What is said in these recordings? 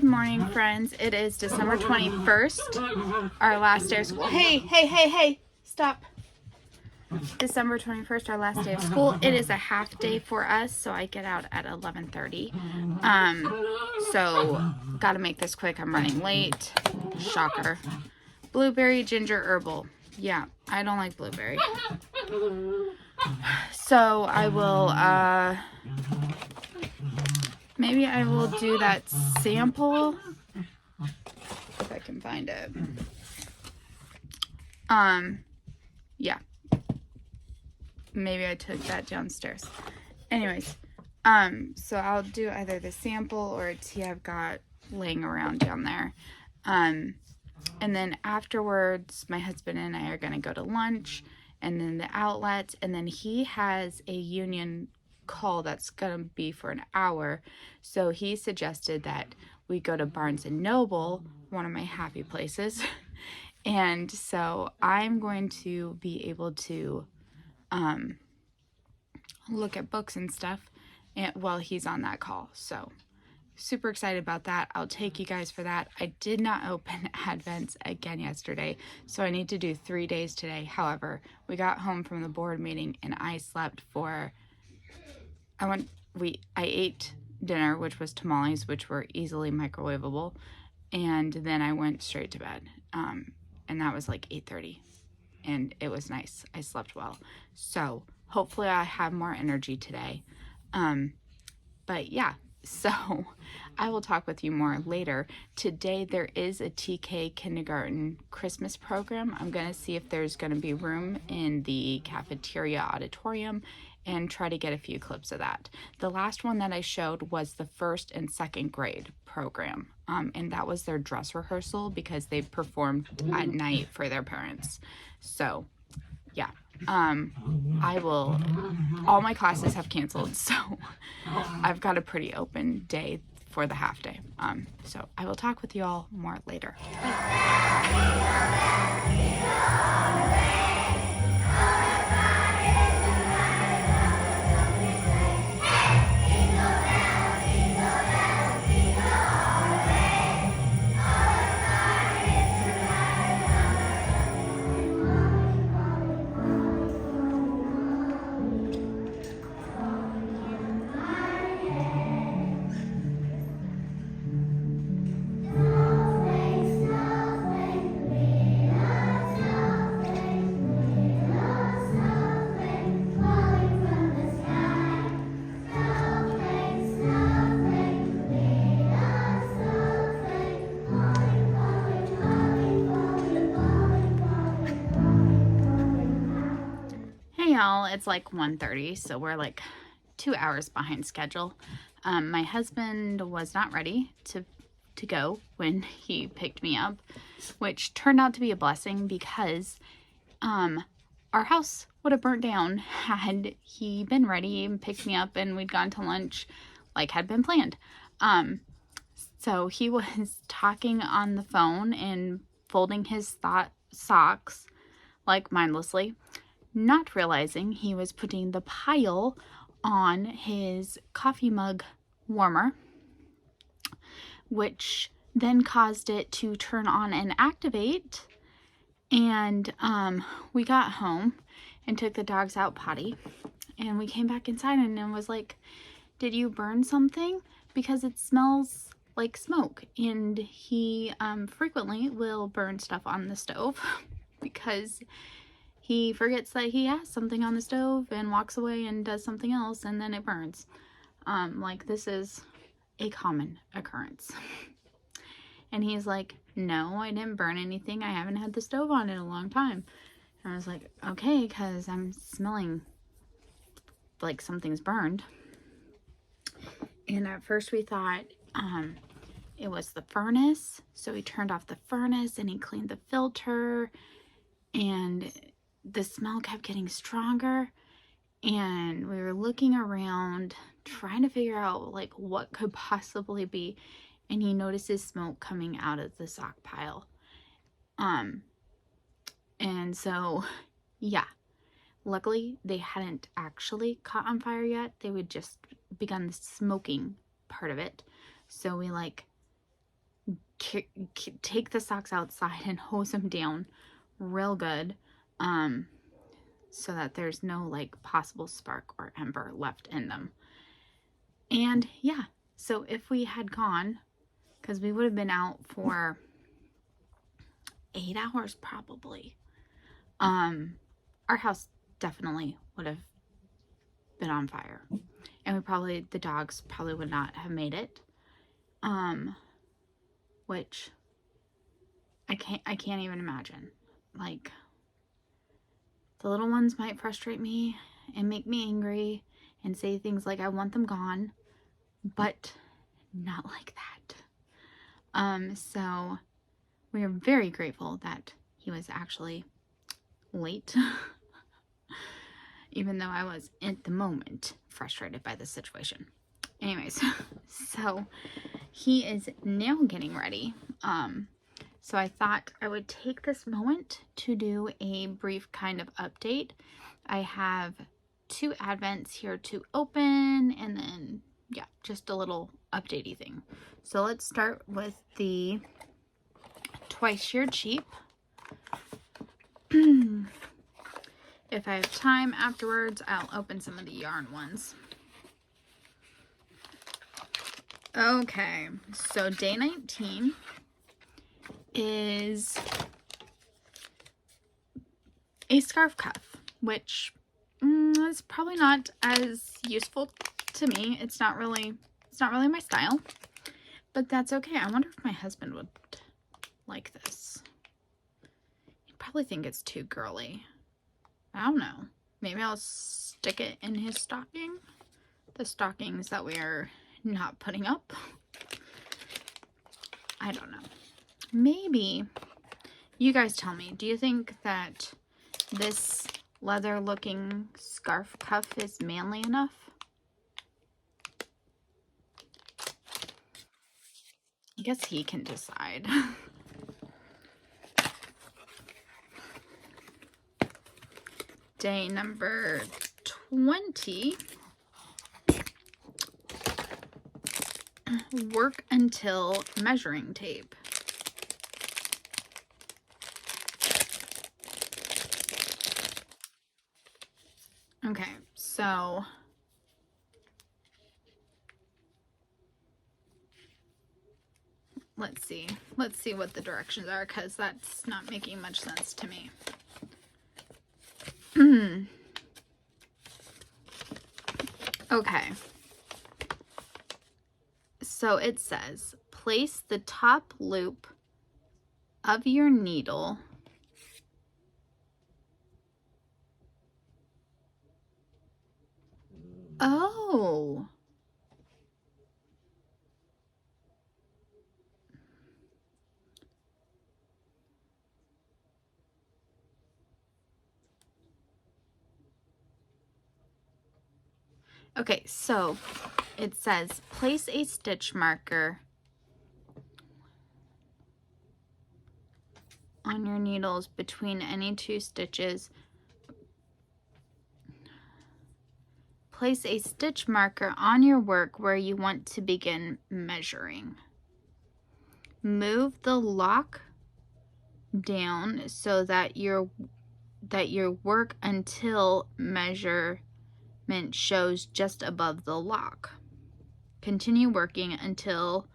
Good morning, friends. It is December 21st, our last day of school. Hey, stop. December 21st, our last day of school. It is a half day for us, so I get out at 11:30. So gotta make this quick. I'm running late. Shocker. Blueberry ginger herbal. Yeah, I don't like blueberry. So I will, maybe I will do that sample if I can find it. Yeah. Maybe I took that downstairs. Anyways, so I'll do either the sample or a tea I've got laying around down there. And then afterwards, my husband and I are going to go to lunch and then the outlet. And then he has a union call that's going to be for an hour. So he suggested that we go to Barnes & Noble, one of my happy places. And so I'm going to be able to look at books and stuff while he's on that call. So super excited about that. I'll take you guys for that. I did not open Advents again yesterday, so I need to do 3 days today. However, we got home from the board meeting and I slept for, I ate dinner, which was tamales, which were easily microwavable, and then I went straight to bed. And that was like 8:30, and it was nice. I slept well. So hopefully I have more energy today. But yeah, so I will talk with you more later. Today there is a TK kindergarten Christmas program. I'm going to see if there's going to be room in the cafeteria auditorium and try to get a few clips of that. The last one that I showed was the 1st and 2nd grade program. And that was their dress rehearsal because they performed at night for their parents. So yeah, all my classes have canceled, so I've got a pretty open day for the half day. So I will talk with you all more later. Y'all, it's like 1:30, so we're like 2 hours behind schedule. My husband was not ready to go when he picked me up, which turned out to be a blessing because our house would have burnt down had he been ready and picked me up and we'd gone to lunch like had been planned. So he was talking on the phone and folding his socks like mindlessly, not realizing he was putting the pile on his coffee mug warmer, which then caused it to turn on and activate. And we got home and took the dogs out potty, and we came back inside and it was like, did you burn something? Because it smells like smoke. And he frequently will burn stuff on the stove because he forgets that he has something on the stove and walks away and does something else and then it burns. Like this is a common occurrence. And he's like, no, I didn't burn anything. I haven't had the stove on in a long time. And I was like, okay, because I'm smelling like something's burned. And at first we thought it was the furnace. So he turned off the furnace and he cleaned the filter, and the smell kept getting stronger, and we were looking around trying to figure out like what could possibly be, and he notices smoke coming out of the sock pile. And so yeah, luckily they hadn't actually caught on fire yet. They would just begun the smoking part of it. So we like take the socks outside and hose them down real good, so that there's no like possible spark or ember left in them. And yeah, so if we had gone, because we would have been out for 8 hours probably, our house definitely would have been on fire, and the dogs probably would not have made it, which I can't even imagine. Like, the little ones might frustrate me and make me angry and say things like I want them gone, but not like that. So we are very grateful that he was actually late, even though I was at the moment frustrated by the situation. Anyways, so he is now getting ready. So I thought I would take this moment to do a brief kind of update. I have 2 Advents here to open, and then, yeah, just a little updatey thing. So let's start with the Twice Your Cheap. If I have time afterwards, I'll open some of the yarn ones. Okay, so day 19 is a scarf cuff, which is probably not as useful to me. It's not really my style, but that's okay. I wonder if my husband would like this. He'd probably think it's too girly. I don't know. Maybe I'll stick it in his stocking. The stockings that we are not putting up. I don't know. Maybe. You guys tell me. Do you think that this leather looking scarf cuff is manly enough? I guess he can decide. Day number 20. Work until measuring tape. Okay, so let's see what the directions are, because that's not making much sense to me. Okay, so it says place the top loop of your needle oh okay, so it says place a stitch marker on your needles between any 2 stitches. Place a stitch marker on your work where you want to begin measuring. Move the lock down so that your work until measurement shows just above the lock. Continue working until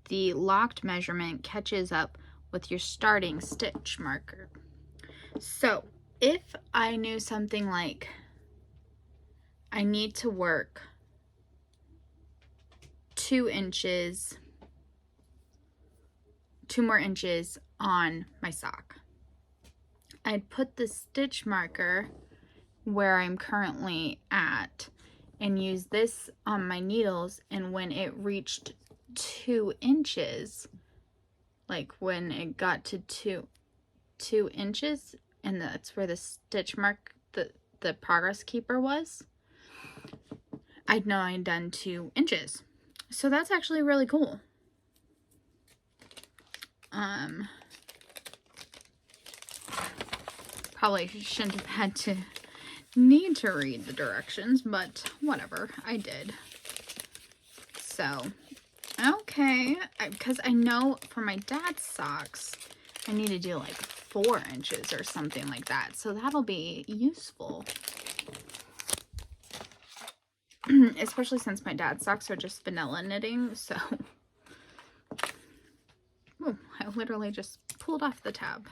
the locked measurement catches up with your starting stitch marker. So if I knew something like I need to work 2 more inches on my sock, I'd put the stitch marker where I'm currently at and use this on my needles, and when it reached 2 inches, like when it got to 2 inches, and that's where the stitch mark, the progress keeper was, I'd know I'd done 2 inches. So that's actually really cool. Probably shouldn't have had to need to read the directions, but whatever, I did. So, okay. Okay, because I know for my dad's socks, I need to do like 4 inches or something like that. So that'll be useful. Especially since my dad's socks are just vanilla knitting, so. Oh, I literally just pulled off the tab.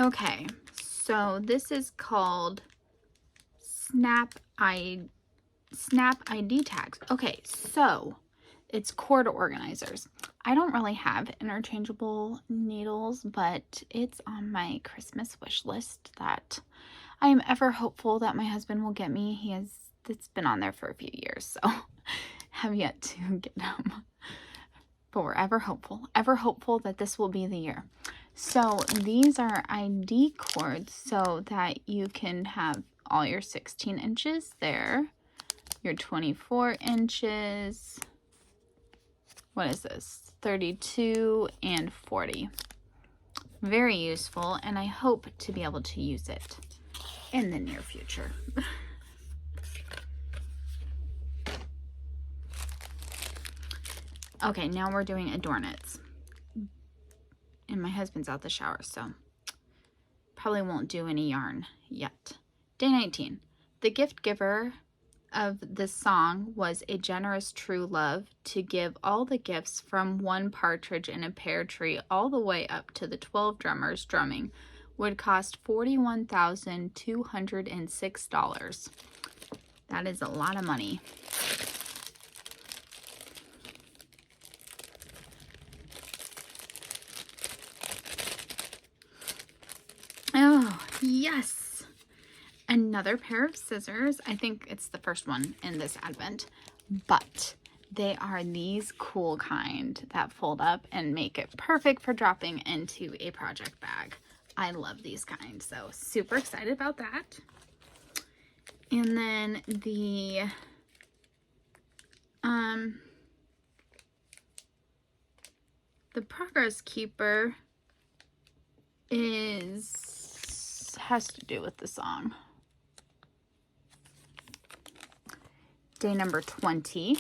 Okay, so this is called Snap ID tags. Okay, so it's cord organizers. I don't really have interchangeable needles, but it's on my Christmas wish list that I am ever hopeful that my husband will get me. It's been on there for a few years, so have yet to get them. But we're ever hopeful that this will be the year. So these are ID cords so that you can have all your 16 inches there, your 24 inches, what is this, 32 and 40. Very useful, and I hope to be able to use it in the near future. Okay, now we're doing adornments. And my husband's out the shower, so probably won't do any yarn yet. Day 19. The gift giver of this song was a generous true love to give all the gifts from one partridge in a pear tree all the way up to the 12 drummers drumming would cost $41,206. That is a lot of money. Oh, yes. Another pair of scissors. I think it's the first one in this advent, but they are these cool kind that fold up and make it perfect for dropping into a project bag. I love these kinds, so super excited about that. And then the Progress Keeper has to do with the song. Day number 20.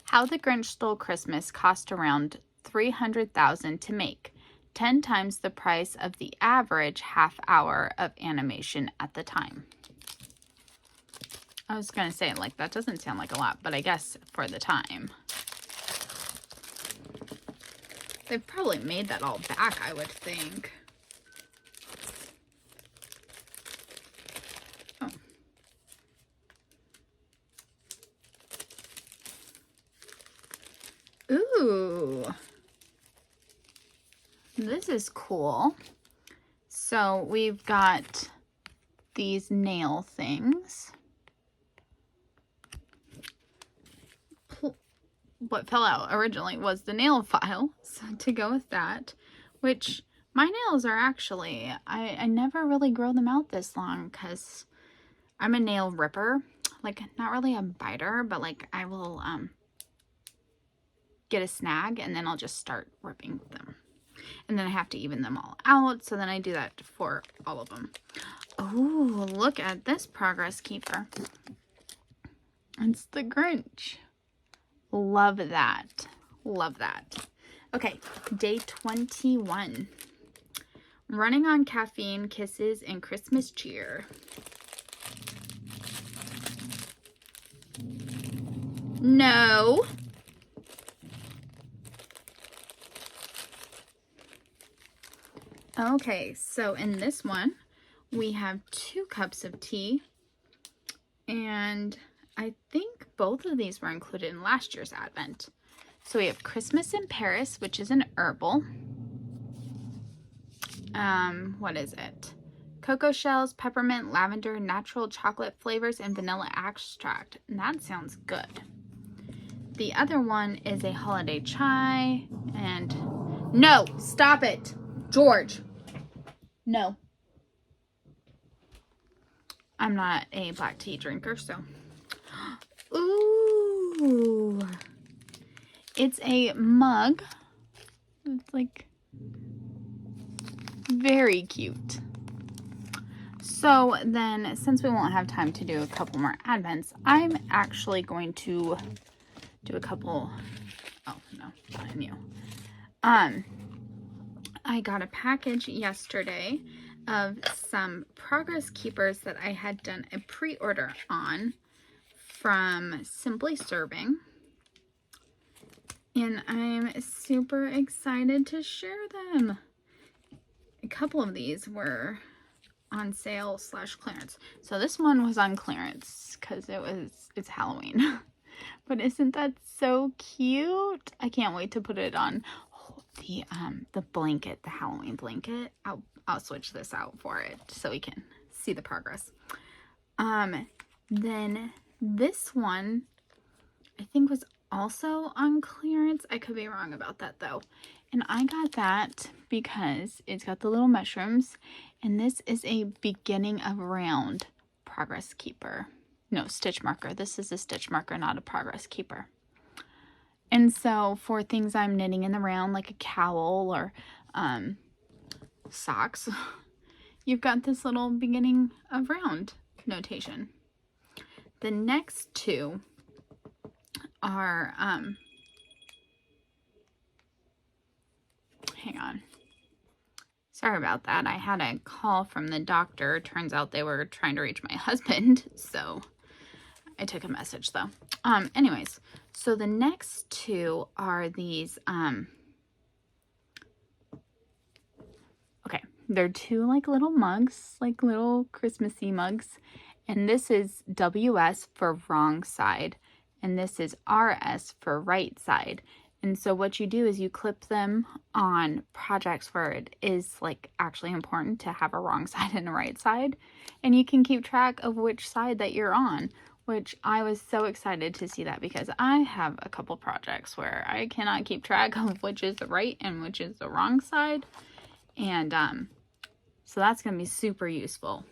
How the Grinch Stole Christmas cost around $300,000 to make, 10 times the price of the average half hour of animation at the time. I was going to say, like, that doesn't sound like a lot, but I guess for the time. They've probably made that all back, I would think. Ooh, this is cool. So we've got these nail things. What fell out originally was the nail file, so to go with that, which my nails are actually, I never really grow them out this long because I'm a nail ripper. Like, not really a biter, but like I will get a snag and then I'll just start ripping them. And then I have to even them all out, so then I do that for all of them. Oh, look at this Progress Keeper. It's the Grinch. Love that. Love that. Okay, day 21. Running on caffeine, kisses, and Christmas cheer. No. Okay, so in this one, we have 2 cups of tea, and I think both of these were included in last year's advent. So we have Christmas in Paris, which is an herbal. What is it? Cocoa shells, peppermint, lavender, natural chocolate flavors, and vanilla extract. And that sounds good. The other one is a holiday chai, and no, stop it, George. No. I'm not a black tea drinker, so. Ooh. It's a mug. It's like very cute. So then, since we won't have time to do a couple more advents, I'm actually going to do a couple. Oh no, not new. I got a package yesterday of some Progress Keepers that I had done a pre-order on from Simply Serving. And I'm super excited to share them. A couple of these were on sale / clearance. So this one was on clearance because it's Halloween. But isn't that so cute? I can't wait to put it on. Oh, the blanket, the Halloween blanket. I'll switch this out for it so we can see the progress. Then this one I think was also on clearance. I could be wrong about that though. And I got that because it's got the little mushrooms, and this is a beginning of round progress keeper. No, stitch marker. This is a stitch marker, not a progress keeper. And so for things I'm knitting in the round, like a cowl or socks, you've got this little beginning of round notation. The next two are, hang on. Sorry about that. I had a call from the doctor. Turns out they were trying to reach my husband, so I took a message though. Anyways, so the next two are these, okay, they're two like little mugs, like little Christmassy mugs. And this is WS for wrong side, and this is RS for right side. And so what you do is you clip them on projects where it is like actually important to have a wrong side and a right side. And you can keep track of which side that you're on, which I was so excited to see that because I have a couple projects where I cannot keep track of which is the right and which is the wrong side. And so that's going to be super useful.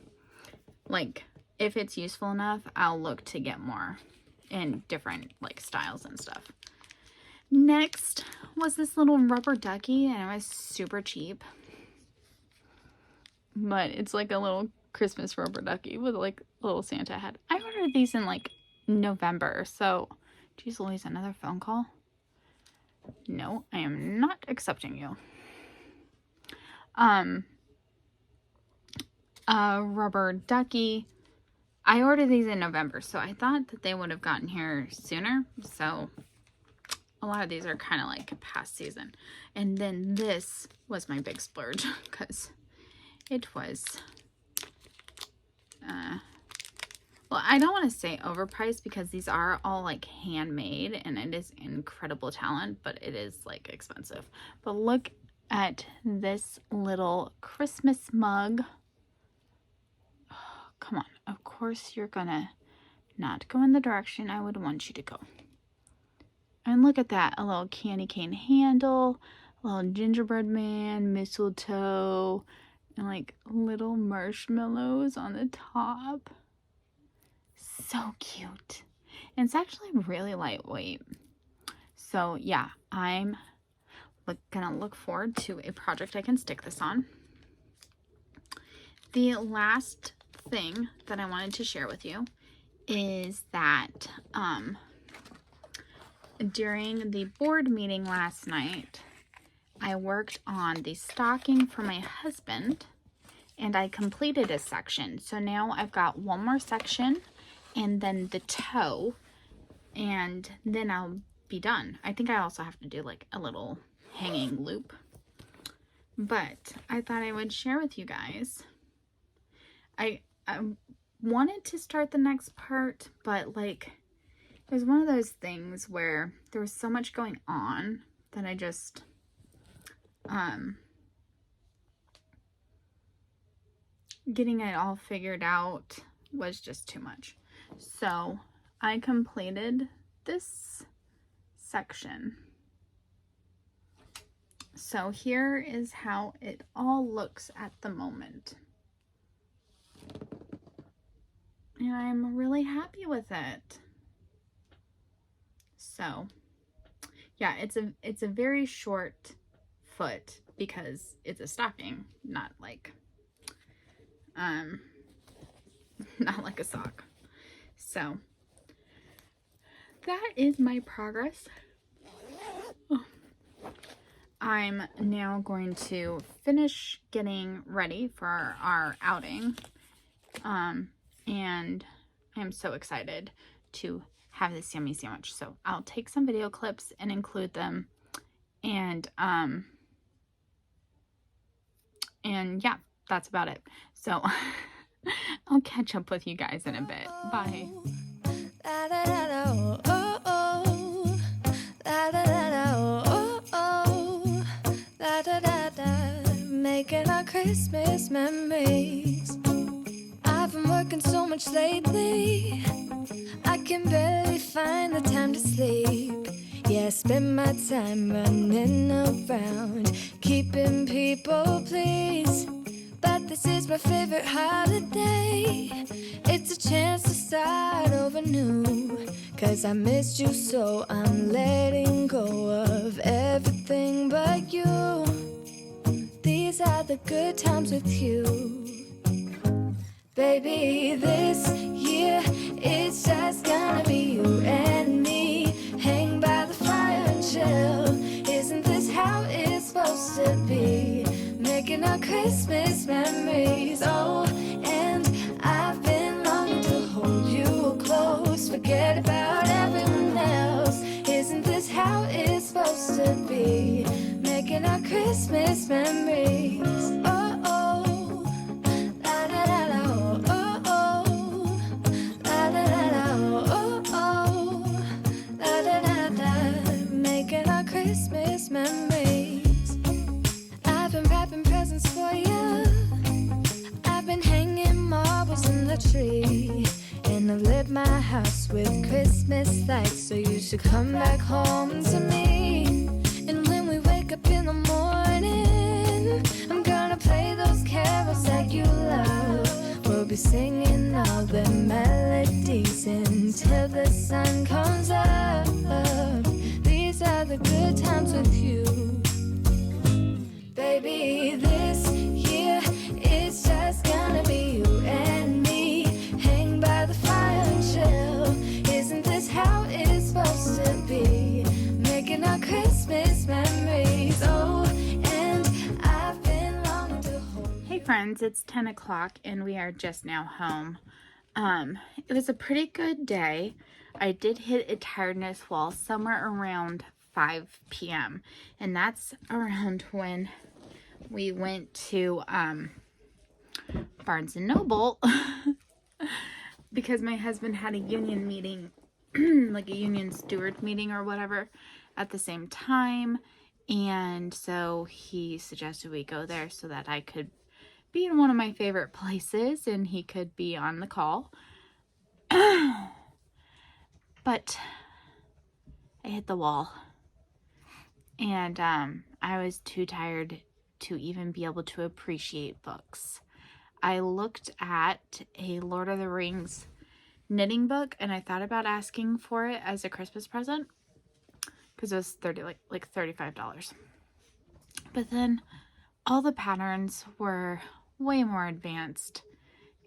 Like, if it's useful enough, I'll look to get more in different like styles and stuff. Next was this little rubber ducky, and it was super cheap. But it's like a little Christmas rubber ducky with like a little Santa head. I ordered these in like November, so geez Louise, another phone call? No, I am not accepting you. A rubber ducky. I ordered these in November, so I thought that they would have gotten here sooner. So a lot of these are kind of like past season. And then this was my big splurge because it was, well, I don't want to say overpriced because these are all like handmade and it is incredible talent, but it is like expensive. But look at this little Christmas mug. Come on, of course you're gonna not go in the direction I would want you to go. And look at that, a little candy cane handle, a little gingerbread man, mistletoe, and like little marshmallows on the top. So cute. And it's actually really lightweight. So yeah, I'm gonna look forward to a project I can stick this on. The last thing that I wanted to share with you is that during the board meeting last night, I worked on the stocking for my husband and I completed a section. So now I've got one more section and then the toe, and then I'll be done. I think I also have to do like a little hanging loop, but I thought I would share with you guys. I wanted to start the next part, but like it was one of those things where there was so much going on that I just getting it all figured out was just too much. So I completed this section. So here is how it all looks at the moment. And I'm really happy with it. So yeah, it's a very short foot because it's a stocking, not like not like a sock. So that is my progress. I'm now going to finish getting ready for our outing. And I'm so excited to have this yummy sandwich. So I'll take some video clips and include them. And yeah, that's about it. So I'll catch up with you guys in a bit. Bye. Making our Christmas memories. I've been working so much lately, I can barely find the time to sleep. Yeah, I spend my time running around, keeping people pleased. But this is my favorite holiday. It's a chance to start over new. 'Cause I missed you, so I'm letting go of everything but you. These are the good times with you. Baby, this year it's just gonna be you and me. Hang by the fire and chill. Isn't this how it's supposed to be? Making our Christmas memories. Oh, and I've been longing to hold you close. Forget about everyone else. Isn't this how it's supposed to be? Making our Christmas memories. Oh, oh, la la la la, oh, oh, la la la la, oh, oh, la la la la. Making our Christmas memories. I've been wrapping presents for you. I've been hanging marbles in the tree. And I've lit my house with Christmas lights. So you should come back home to me. And when we wake up in the morning, I'm gonna play those carols that you love. We'll be singing all the melodies until the sun comes up. These are the good times with you. Baby, this year it's just gonna be you and me. Hang by the fire and chill. Isn't this how it's supposed to be? Making our Christmas memories. Oh, and I've been longing to hold. Hey friends, it's 10 o'clock and we are just now home. It was a pretty good day. I did hit a tiredness wall somewhere around 5 p.m. and that's around when we went to Barnes & Noble because my husband had a union meeting, like a union steward meeting or whatever at the same time, and so he suggested we go there so that I could be in one of my favorite places and he could be on the call. But I hit the wall and I was too tired to even be able to appreciate books. I looked at a Lord of the Rings knitting book and I thought about asking for it as a Christmas present because it was like $35. But then all the patterns were way more advanced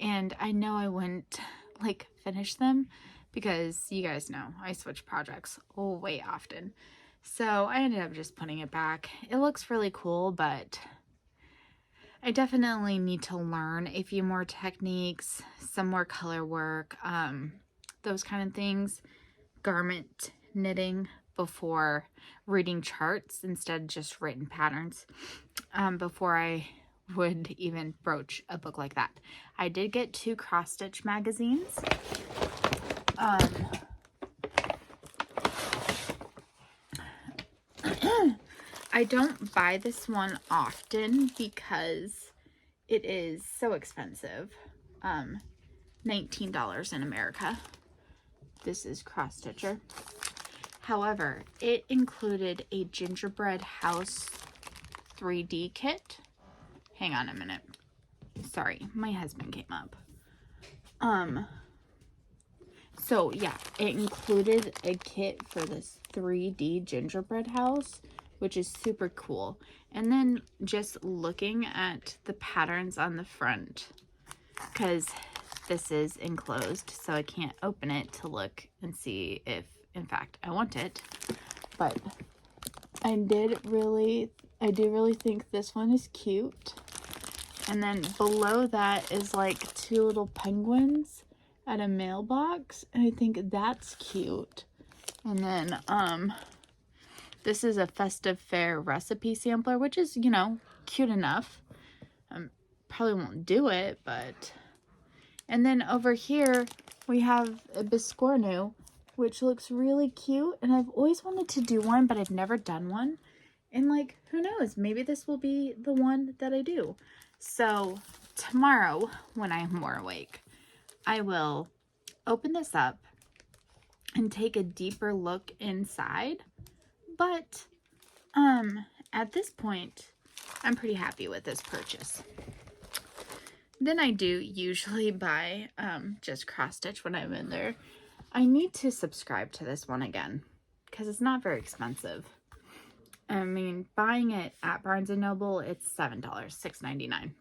and I know I wouldn't like finish them because you guys know I switch projects way often. So I ended up just putting it back. It looks really cool, but I definitely need to learn a few more techniques, some more color work, those kind of things, garment knitting before reading charts instead of just written patterns, before I would even broach a book like that. I did get 2 cross-stitch magazines. I don't buy this one often because it is so expensive. $19 in America. This is Cross Stitcher. However, it included a gingerbread house 3D kit. Hang on a minute. Sorry, my husband came up. So yeah, it included a kit for this 3D gingerbread house, which is super cool. And then just looking at the patterns on the front, because this is enclosed, so I can't open it to look and see if, in fact, I want it. But I do really think this one is cute. And then below that is like 2 little penguins at a mailbox, and I think that's cute. And then this is a festive fair recipe sampler, which is, you know, cute enough. Probably won't do it, but... And then over here we have a biscornu, which looks really cute, and I've always wanted to do one, but I've never done one. And like, who knows, maybe this will be the one that I do. So tomorrow, when I'm more awake, I will open this up and take a deeper look inside. But at this point, I'm pretty happy with this purchase. Then I do usually buy just cross stitch when I'm in there. I need to subscribe to this one again because it's not very expensive. I mean, buying it at Barnes & Noble, it's $7, $6.99.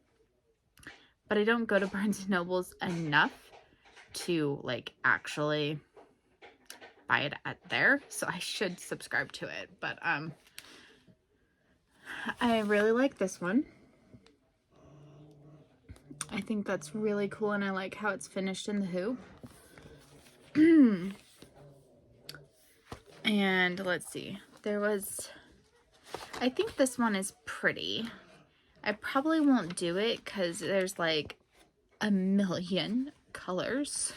But I don't go to Barnes & Noble's enough to like actually buy it at there, so I should subscribe to it. But I really like this one. I think that's really cool, and I like how it's finished in the hoop. And let's see, I think this one is pretty. I probably won't do it because there's like a million colors,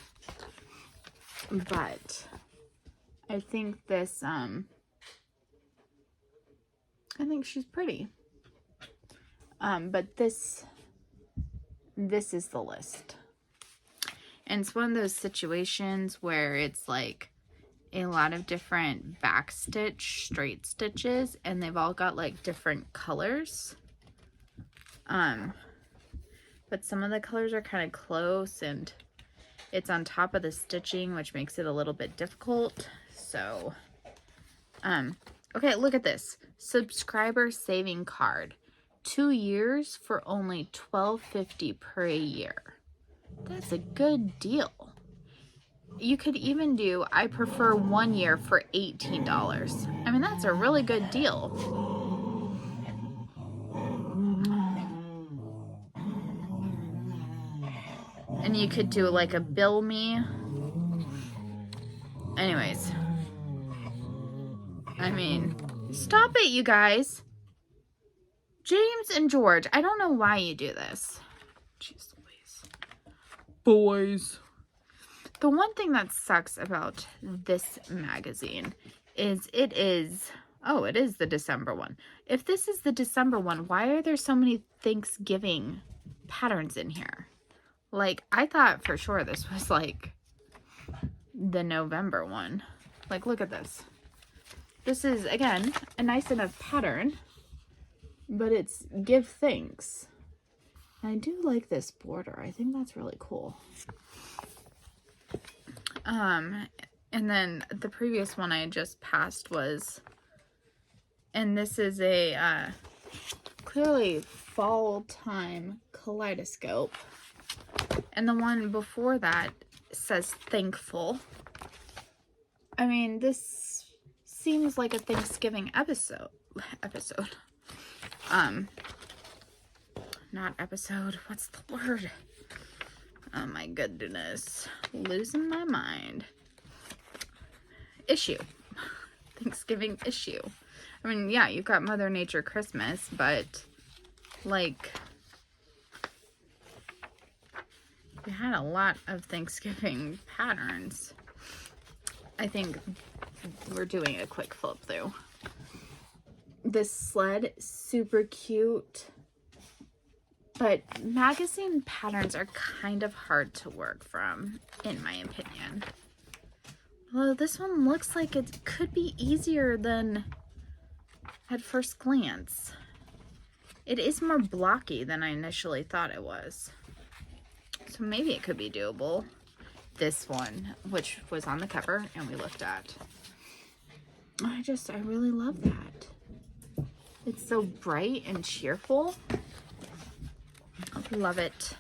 but I think this, I think she's pretty. But this is the list. And it's one of those situations where it's like a lot of different backstitch straight stitches, and they've all got like different colors. But some of the colors are kind of close, and it's on top of the stitching, which makes it a little bit difficult. So, okay, look at this. Subscriber saving card. 2 years for only $12.50 per year. That's a good deal. You could even do, I prefer 1 year for $18. I mean, that's a really good deal. And you could do like a bill me. Anyways. I mean, stop it, you guys. James and George, I don't know why you do this. Jeez Louise. Boys. The one thing that sucks about this magazine is it is the December one. If this is the December one, why are there so many Thanksgiving patterns in here? Like, I thought for sure this was like the November one. Like, look at this. This is, again, a nice enough pattern, but it's give thanks. I do like this border. I think that's really cool. And then the previous one I just passed was, and this is a clearly fall time kaleidoscope. And the one before that says thankful. I mean, this seems like a Thanksgiving episode. Not episode, what's the word? Oh my goodness, losing my mind. Issue. Thanksgiving issue. I mean, yeah, you've got Mother Nature Christmas, but like, we had a lot of Thanksgiving patterns. I think we're doing a quick flip through. This sled, super cute. But magazine patterns are kind of hard to work from, in my opinion. Although this one looks like it could be easier than at first glance. It is more blocky than I initially thought it was. So maybe it could be doable. This one, which was on the cover and we looked at. I really love that. It's so bright and cheerful. Love it.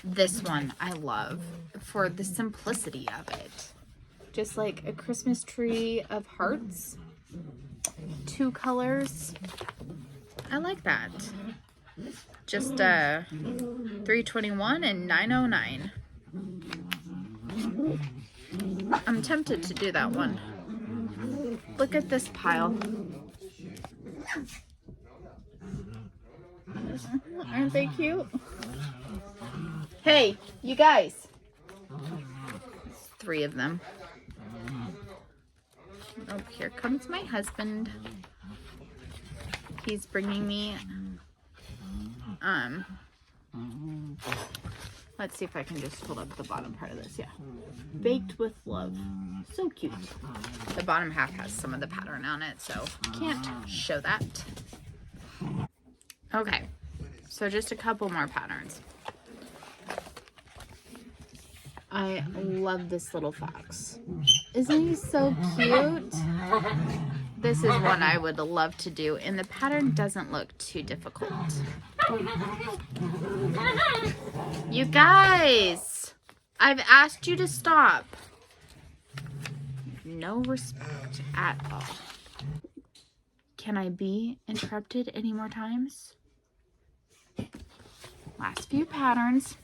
This one I love for the simplicity of it. Just like a Christmas tree of hearts. 2 colors. I like that. Just $3.21 and $9.09. I'm tempted to do that one. Look at this pile. Aren't they cute? Hey, you guys. 3 of them. Oh, here comes my husband. He's bringing me, let's see if I can just hold up the bottom part of this. Yeah. Baked with love. So cute. The bottom half has some of the pattern on it, so can't show that. Okay. So just a couple more patterns. I love this little fox. Isn't he so cute? This is one I would love to do, and the pattern doesn't look too difficult. You guys, I've asked you to stop. No respect at all. Can I be interrupted any more times? Last few patterns.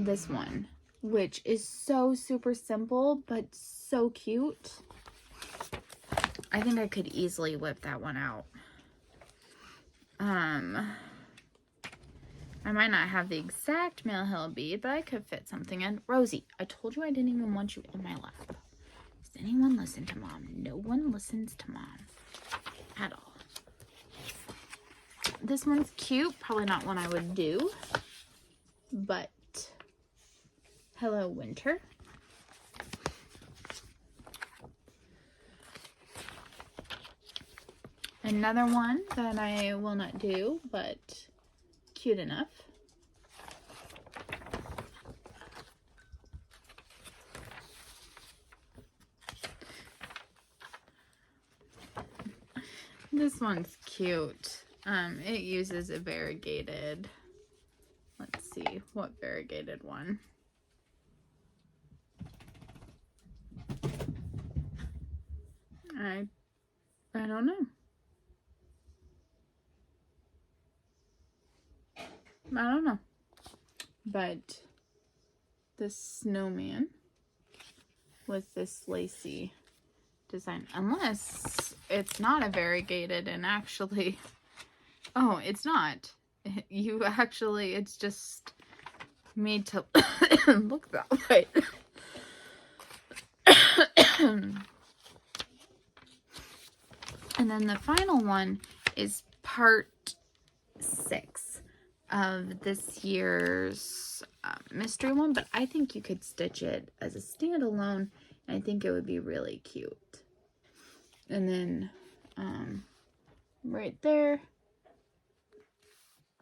This one, which is so super simple, but so cute. I think I could easily whip that one out. I might not have the exact Male Hill bead, but I could fit something in. Rosie, I told you I didn't even want you in my lap. Does anyone listen to Mom? No one listens to Mom at all. This one's cute. Probably not one I would do, but Hello Winter. Another one that I will not do, but cute enough. This one's cute. It uses a variegated, let's see, what variegated one? I don't know. I don't know. But this snowman with this lacy design, unless it's not a variegated and actually, oh, it's not. You actually, it's just made to look that way. And then the final one is part 6 of this year's mystery one, but I think you could stitch it as a standalone, and I think it would be really cute. And then right there,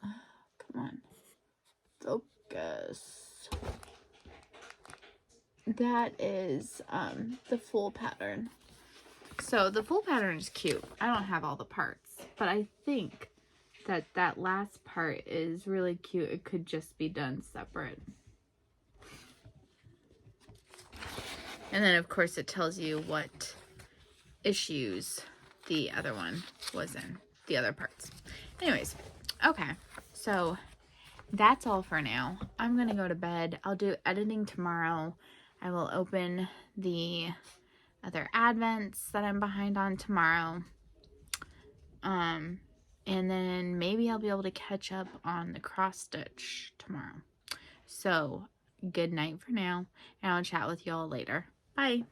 come on, focus. That is the full pattern. So the full pattern is cute. I don't have all the parts, but I think that last part is really cute. It could just be done separate. And then of course it tells you what issues the other one was in, the other parts. Anyways, okay, so that's all for now. I'm gonna go to bed. I'll do editing tomorrow. I will open the other advents that I'm behind on tomorrow. And then maybe I'll be able to catch up on the cross stitch tomorrow. So good night for now, and I'll chat with y'all later. Bye.